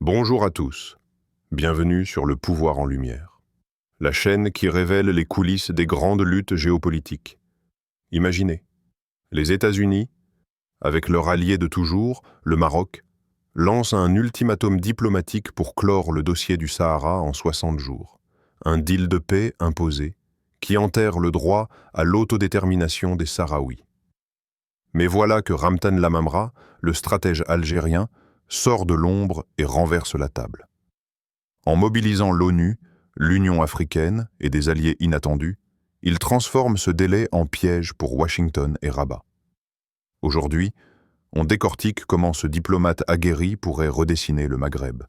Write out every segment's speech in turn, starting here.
Bonjour à tous, bienvenue sur Le Pouvoir en Lumière, la chaîne qui révèle les coulisses des grandes luttes géopolitiques. Imaginez, les États-Unis, avec leur allié de toujours, le Maroc, lancent un ultimatum diplomatique pour clore le dossier du Sahara en 60 jours. Un deal de paix imposé, qui enterre le droit à l'autodétermination des Sahraouis. Mais voilà que Ramtan Lamamra, le stratège algérien, sort de l'ombre et renverse la table. En mobilisant l'ONU, l'Union africaine et des alliés inattendus, il transforme ce délai en piège pour Washington et Rabat. Aujourd'hui, on décortique comment ce diplomate aguerri pourrait redessiner le Maghreb.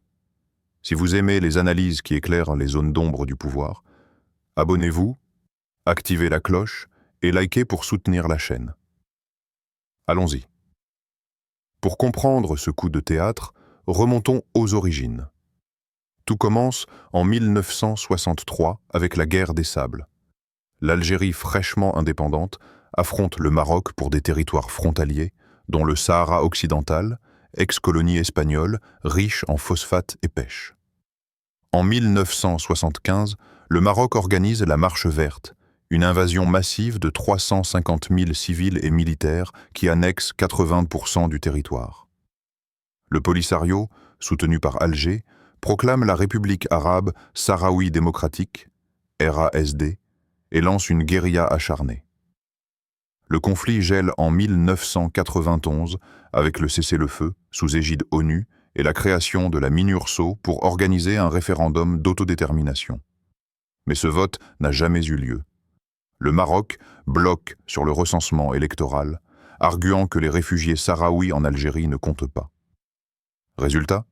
Si vous aimez les analyses qui éclairent les zones d'ombre du pouvoir, abonnez-vous, activez la cloche et likez pour soutenir la chaîne. Allons-y. Pour comprendre ce coup de théâtre, remontons aux origines. Tout commence en 1963 avec la guerre des Sables. L'Algérie fraîchement indépendante affronte le Maroc pour des territoires frontaliers, dont le Sahara occidental, ex-colonie espagnole, riche en phosphate et pêche. En 1975, le Maroc organise la Marche verte, une invasion massive de 350 000 civils et militaires qui annexent 80% du territoire. Le Polisario, soutenu par Alger, proclame la République arabe sahraoui démocratique, RASD, et lance une guérilla acharnée. Le conflit gèle en 1991 avec le cessez-le-feu, sous égide ONU, et la création de la MINURSO pour organiser un référendum d'autodétermination. Mais ce vote n'a jamais eu lieu. Le Maroc bloque sur le recensement électoral, arguant que les réfugiés sahraouis en Algérie ne comptent pas. Résultat ?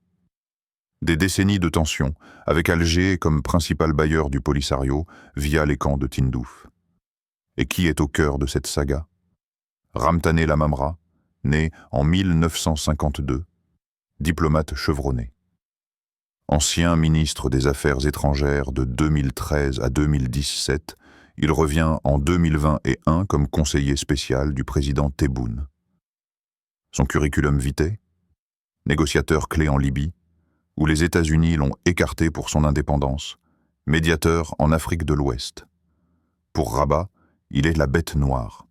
Des décennies de tensions, avec Alger comme principal bailleur du Polisario via les camps de Tindouf. Et qui est au cœur de cette saga ? Ramtan Lamamra, né en 1952, diplomate chevronné. Ancien ministre des Affaires étrangères de 2013 à 2017, il revient en 2021 comme conseiller spécial du président Tebboune. Son curriculum vitae ? Négociateur clé en Libye, où les États-Unis l'ont écarté pour son indépendance, médiateur en Afrique de l'Ouest. Pour Rabat, il est la bête noire.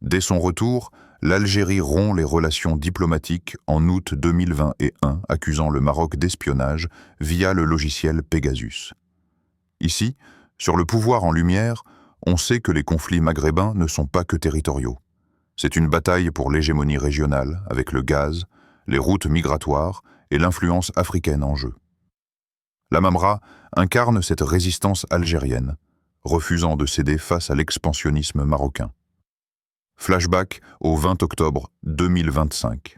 Dès son retour, l'Algérie rompt les relations diplomatiques en août 2021, accusant le Maroc d'espionnage via le logiciel Pegasus. Ici, sur Le Pouvoir en Lumière, on sait que les conflits maghrébins ne sont pas que territoriaux. C'est une bataille pour l'hégémonie régionale, avec le gaz, les routes migratoires et l'influence africaine en jeu. Lamamra incarne cette résistance algérienne, refusant de céder face à l'expansionnisme marocain. Flashback au 20 octobre 2025.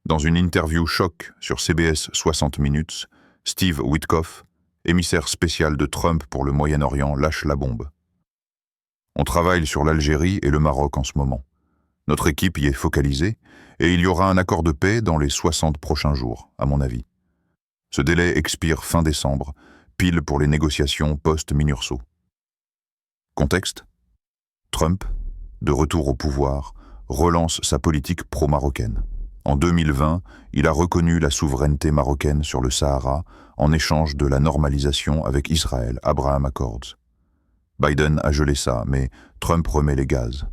Dans une interview choc sur CBS 60 Minutes, Steve Witkoff, émissaire spécial de Trump pour le Moyen-Orient, lâche la bombe. On travaille sur l'Algérie et le Maroc en ce moment. Notre équipe y est focalisée et il y aura un accord de paix dans les 60 prochains jours, à mon avis. Ce délai expire fin décembre, pile pour les négociations post-MINURSO. Contexte ? Trump, de retour au pouvoir, relance sa politique pro-marocaine. En 2020, il a reconnu la souveraineté marocaine sur le Sahara en échange de la normalisation avec Israël, Abraham Accords. Biden a gelé ça, mais Trump remet les gaz.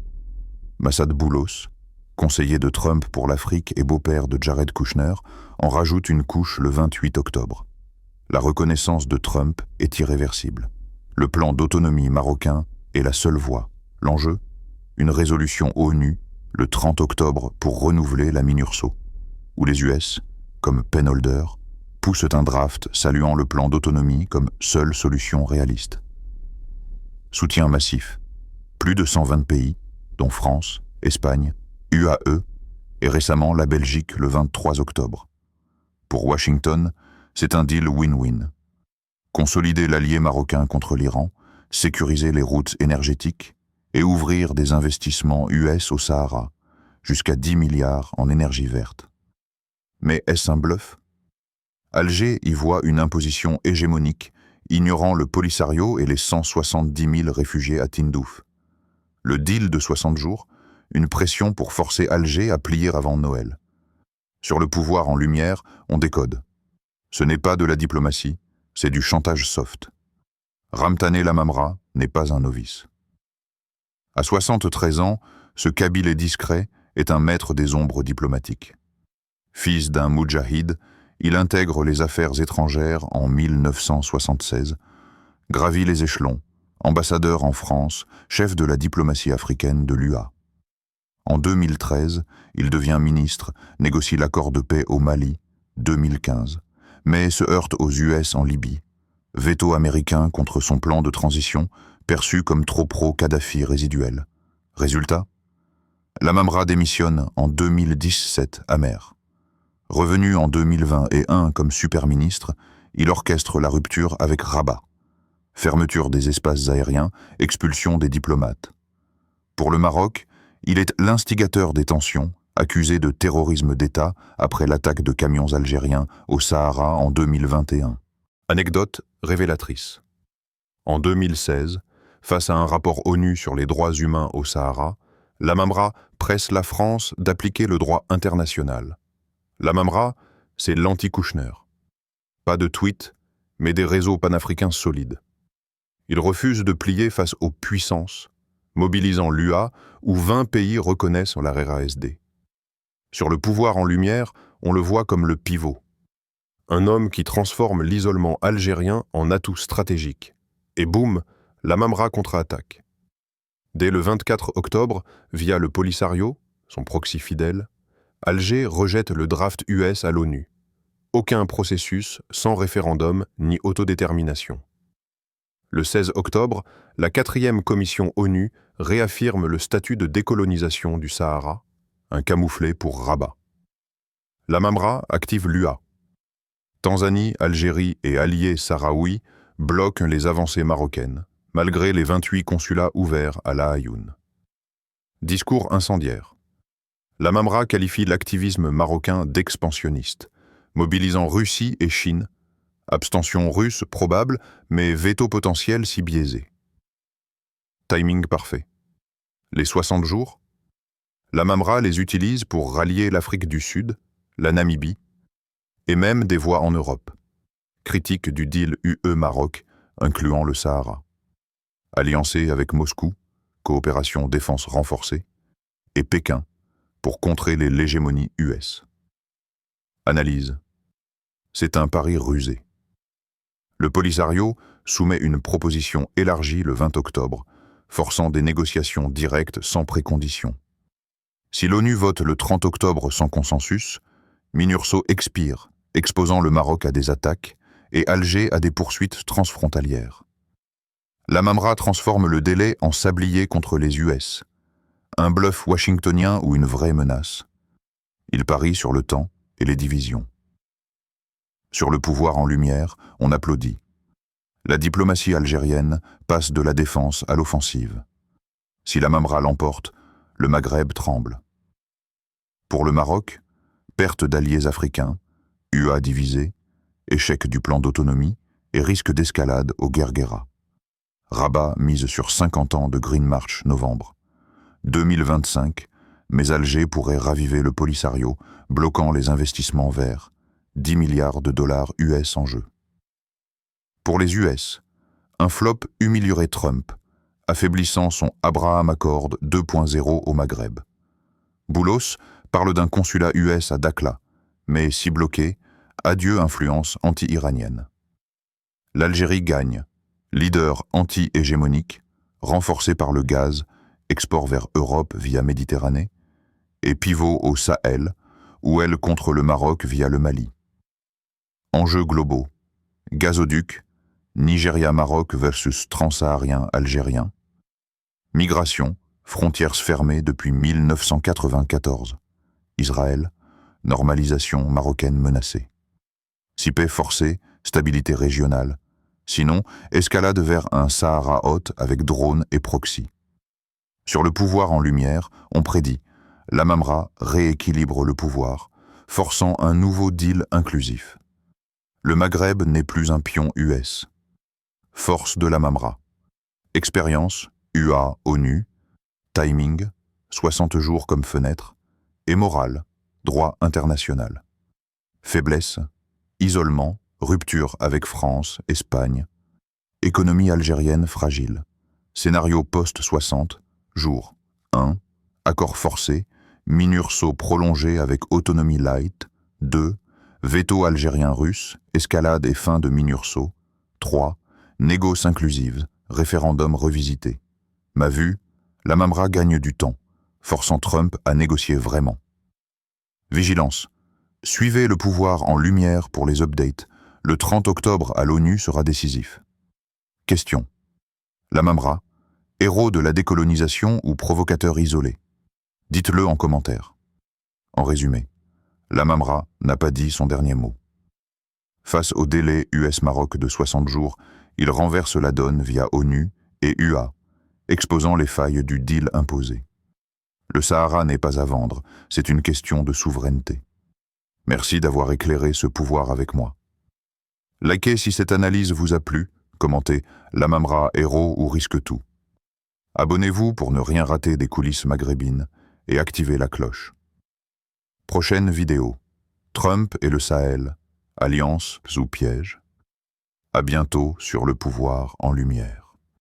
Massad Boulos, conseiller de Trump pour l'Afrique et beau-père de Jared Kushner, en rajoute une couche le 28 octobre. La reconnaissance de Trump est irréversible. Le plan d'autonomie marocain est la seule voie. L'enjeu ? Une résolution ONU le 30 octobre pour renouveler la MINURSO, où les US, comme penholder, poussent un draft saluant le plan d'autonomie comme seule solution réaliste. Soutien massif. Plus de 120 pays, dont France, Espagne, UAE et récemment la Belgique le 23 octobre. Pour Washington, c'est un deal win-win. Consolider l'allié marocain contre l'Iran, sécuriser les routes énergétiques et ouvrir des investissements US au Sahara, jusqu'à 10 milliards en énergie verte. Mais est-ce un bluff ? Alger y voit une imposition hégémonique, ignorant le Polisario et les 170 000 réfugiés à Tindouf. Le deal de 60 jours, une pression pour forcer Alger à plier avant Noël. Sur Le Pouvoir en Lumière, on décode. Ce n'est pas de la diplomatie, c'est du chantage soft. Ramtane Lamamra n'est pas un novice. À 73 ans, ce Kabyle discret est un maître des ombres diplomatiques. Fils d'un moudjahid, il intègre les affaires étrangères en 1976, gravit les échelons, ambassadeur en France, chef de la diplomatie africaine de l'UA. En 2013, il devient ministre, négocie l'accord de paix au Mali, 2015, mais se heurte aux US en Libye. Veto américain contre son plan de transition, perçu comme trop pro-Kadhafi résiduel. Résultat, Lamamra démissionne en 2017 amer. Revenu en 2021 comme super-ministre, il orchestre la rupture avec Rabat. Fermeture des espaces aériens, expulsion des diplomates. Pour le Maroc, il est l'instigateur des tensions, accusé de terrorisme d'État après l'attaque de camions algériens au Sahara en 2021. Anecdote révélatrice. En 2016, face à un rapport ONU sur les droits humains au Sahara, Lamamra presse la France d'appliquer le droit international. Lamamra, c'est l'anti-Kouchner. Pas de tweets, mais des réseaux panafricains solides. Il refuse de plier face aux puissances, mobilisant l'UA où 20 pays reconnaissent la RASD. Sur le pouvoir en lumière, on le voit comme le pivot. Un homme qui transforme l'isolement algérien en atout stratégique. Et boum, Lamamra contre-attaque. Dès le 24 octobre, via le Polisario, son proxy fidèle, Alger rejette le draft US à l'ONU. Aucun processus sans référendum ni autodétermination. Le 16 octobre, la 4e commission ONU réaffirme le statut de décolonisation du Sahara, un camouflet pour Rabat. Lamamra active l'UA. Tanzanie, Algérie et alliés sahraouis bloquent les avancées marocaines, malgré les 28 consulats ouverts à La Ayoun. Discours incendiaire. Lamamra qualifie l'activisme marocain d'expansionniste, mobilisant Russie et Chine. Abstention russe probable, mais veto potentiel si biaisé. Timing parfait. Les 60 jours, Lamamra les utilise pour rallier l'Afrique du Sud, la Namibie, et même des voix en Europe. Critique du deal UE-Maroc, incluant le Sahara. Alliancé avec Moscou, coopération défense renforcée, et Pékin, pour contrer l'hégémonie US. Analyse. C'est un pari rusé. Le Polisario soumet une proposition élargie le 20 octobre, forçant des négociations directes sans préconditions. Si l'ONU vote le 30 octobre sans consensus, Minurso expire, exposant le Maroc à des attaques et Alger à des poursuites transfrontalières. Lamamra transforme le délai en sablier contre les US, un bluff washingtonien ou une vraie menace. Il parie sur le temps et les divisions. Sur le pouvoir en lumière, on applaudit. La diplomatie algérienne passe de la défense à l'offensive. Si Lamamra l'emporte, le Maghreb tremble. Pour le Maroc, perte d'alliés africains, UA divisé, échec du plan d'autonomie et risque d'escalade au Guerguera. Rabat mise sur 50 ans de Green March novembre. 2025, mais Alger pourrait raviver le Polisario, bloquant les investissements verts. 10 milliards de dollars US en jeu. Pour les US, un flop humilierait Trump, affaiblissant son Abraham Accord 2.0 au Maghreb. Boulos parle d'un consulat US à Dakhla, mais si bloqué, adieu influence anti-iranienne. L'Algérie gagne, leader anti-hégémonique, renforcé par le gaz, export vers Europe via Méditerranée, et pivot au Sahel, où elle contre le Maroc via le Mali. Enjeux globaux. Gazoduc, Nigeria-Maroc versus transsaharien algérien. Migration, frontières fermées depuis 1994. Israël, normalisation marocaine menacée. Si paix forcée, stabilité régionale. Sinon, escalade vers un Sahara haute avec drones et proxy. Sur le pouvoir en lumière, on prédit Lamamra rééquilibre le pouvoir, forçant un nouveau deal inclusif. Le Maghreb n'est plus un pion US. Force de Lamamra. Expérience, UA, ONU. Timing, 60 jours comme fenêtre. Et morale, droit international. Faiblesse, isolement, Rupture avec France, Espagne. Économie algérienne fragile. Scénario post-60. Jour 1. Accord forcé. Minurso prolongé avec autonomie light. 2. Veto algérien-russe. Escalade et fin de Minurso. 3. Négoce inclusive. Référendum revisité. Ma vue, la Mamra gagne du temps, forçant Trump à négocier vraiment. Vigilance. Suivez le pouvoir en lumière pour les updates. Le 30 octobre à l'ONU sera décisif. Question. La Mamra, héros de la décolonisation ou provocateur isolé? Dites-le en commentaire. En résumé, la Mamra n'a pas dit son dernier mot. Face au délai US-Maroc de 60 jours, il renverse la donne via ONU et UA, exposant les failles du deal imposé. Le Sahara n'est pas à vendre, c'est une question de souveraineté. Merci d'avoir éclairé ce pouvoir avec moi. Likez si cette analyse vous a plu, commentez La Mamra, héros ou risque tout. Abonnez-vous pour ne rien rater des coulisses maghrébines et activez la cloche. Prochaine vidéo. Trump et le Sahel, alliance ou piège? À bientôt sur Le Pouvoir en Lumière.